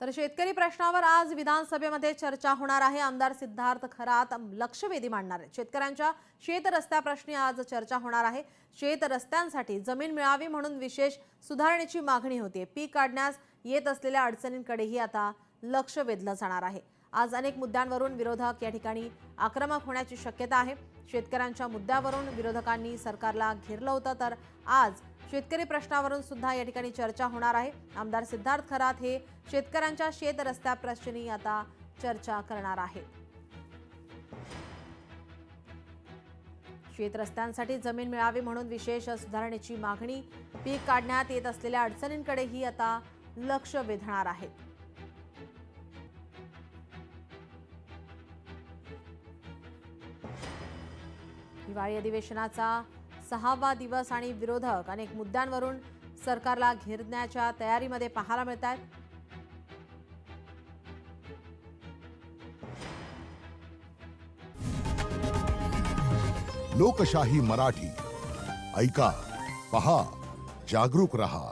तर शेतकरी प्रश्नावर आज विधानसभेमध्ये चर्चा होणार आहे। आमदार सिद्धार्थ खरात लक्षवेधी मांडणार आहेत। शेतकऱ्यांच्या शेत रस्त्या प्रश्नी आज चर्चा होणार आहे। शेत रस्त्यांसाठी जमीन मिळावी म्हणून विशेष सुधारणेची मागणी होती। पीक काढण्यास येत असलेल्या अडचणींकडेही आता लक्ष वेधलं जाणार आहे। आज अनेक मुद्द्यांवरून विरोधक या ठिकाणी आक्रमक होण्याची शक्यता आहे। शेतकऱ्यांच्या मुद्द्यावरून विरोधकांनी सरकारला घेरलं होतं, तर आज शेतकरी प्रश्नावरून सुद्धा या ठिकाणी चर्चा होणार आहे। आमदार सिद्धार्थ खरात हे शेतकऱ्यांच्या शेत रस्त्या प्रश्नी आता चर्चा करणार आहेत। शेत रस्त्यांसाठी जमीन मिळावी म्हणून विशेष सुधारणेची मागणी, पीक काढण्यात येत असलेल्या अडचणींकडेही आता लक्ष वेधणार आहेत। हिवाळी अधिवेशनाचा 6वा दिवस आणि विरोधक अनेक मुद्द्यांवरून सरकारला घेरण्याच्या तयारीमध्ये पाहायला मिळतात। लोकशाही मराठी ऐका, पहा, जागरूक रहा।